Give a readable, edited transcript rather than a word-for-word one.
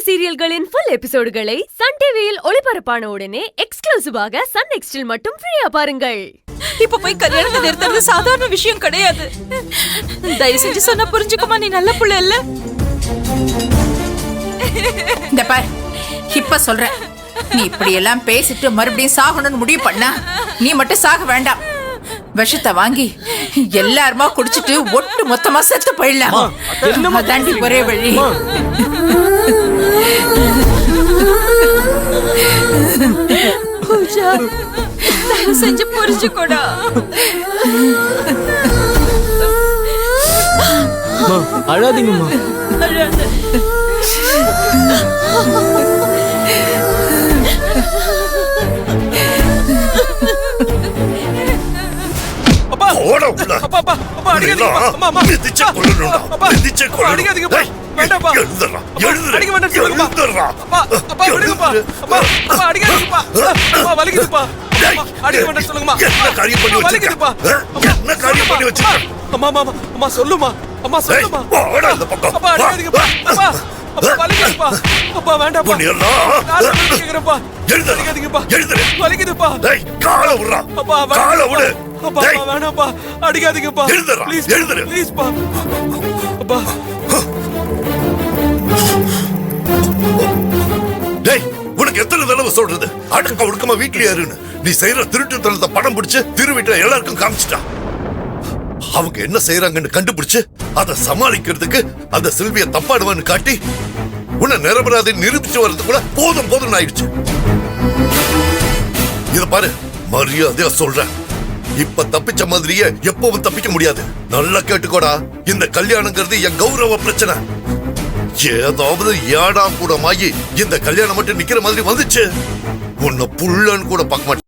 சீரியல்களின் full எபிசோடுகளை Sun டிவியில் ஒளிபரப்பான உடனே எக்ஸ்க்ளூசிவாக சன் நெக்ஸ்டில் மட்டும் ஃப்ரீயா பாருங்கள். இப்ப போய் கல்யாணத்தை நிறுத்துறது சாதாரண விஷயம் கிடையாது. தயவு செஞ்சு சொன்னா புரிஞ்சுக்குமா, நீ நல்ல புள்ள இல்ல. இந்த பார், இப்ப சொல்ற, நீ இப்படி எல்லாம் பேசிட்டு மறுபடியும் சாகணும்னு முடிவு பண்ணா நீ மட்டும் சாக வேண்டாம். விஷத்தை வாங்கி எல்லாருமா குடிச்சிட்டு ஒட்டு மொத்தமா செத்து போயிடலாம். அதாண்டி ஒரே வழி. பூஜா, தயவு செஞ்சு புரிஞ்சுக்கோடா. அழாதீங்கம்மா. அழாத. அப்பா ஓட உள்ள அப்பா அப்பா அப்பா அடிக்காதீங்க. அம்மா அம்மா மிதிச்ச கொல்லணும்டா. மிதிச்ச கொல்லணும். அடிக்காதீங்கப்பா. வேண்டாம்ப்பா. எழுதுறா. அடிக்க வேண்டாம் சொல்லுங்கப்பா. அப்பா அப்பா விடுங்கப்பா. அப்பா அப்பா அடிக்காதீங்கப்பா. அப்பா வலிக்குதுப்பா. அடிக்க வேண்டாம் சொல்லுங்கம்மா. என்ன காரியம் பண்ணி வச்சிருக்கீங்கப்பா? என்ன காரியம் பண்ணி வச்சிருக்கீங்க? அம்மா அம்மா அம்மா சொல்லுமா. அம்மா சொல்லுமா. ஓட அந்த பக்கம். அப்பா அடிக்காதீங்கப்பா. அப்பா அப்பா வலிக்குதுப்பா. அப்பா வேண்டாம்ப்பா. கால கேக்குறப்பா. அடிக்காதீங்கப்பா. எழுதுற. வலிக்குதுப்பா. டேய் கால விடுறா. அப்பா கால விடு. அப்பா வேண்டாம்ப்பா. அடிக்காதீங்கப்பா. ப்ளீஸ் எழுதுற. ப்ளீஸ்ப்பா. அப்பா டேய், உனக்கு எத்தனை தடவை சொல்றது அடக்க ஒடுக்கமா வீட்லயே இருன்னு? நீ செய்யற திருட்டுத்தனத்தை படம் பிடிச்சு திருவிட்ட எல்லாருக்கும் காமிச்சிட்டா. அவங்க என்ன செய்யறாங்கன்னு கண்டுபிடிச்சு அதை சமாளிக்கிறதுக்கு அந்த செல்விய தப்பாடுவான்னு காட்டி உன்னை நிரபராதை நிரூபிச்சு வர்றதுக்குள்ள போதும் போதும் ஆயிடுச்சு. இத பாரு, மரியாதையா சொல்றேன், இப்ப தப்பிச்ச மாதிரியே எப்பவும் தப்பிக்க முடியாது. நல்லா கேட்டுக்கோடா, இந்த கல்யாணங்கிறது என் கௌரவ பிரச்சனை. ஏதாவது ஏடா கூடமாயி இந்த கல்யாணம் மட்டும் நிக்கிற மாதிரி வந்துச்சு, உன்னை புள்ளன்னு கூட பார்க்க மாட்டேன்.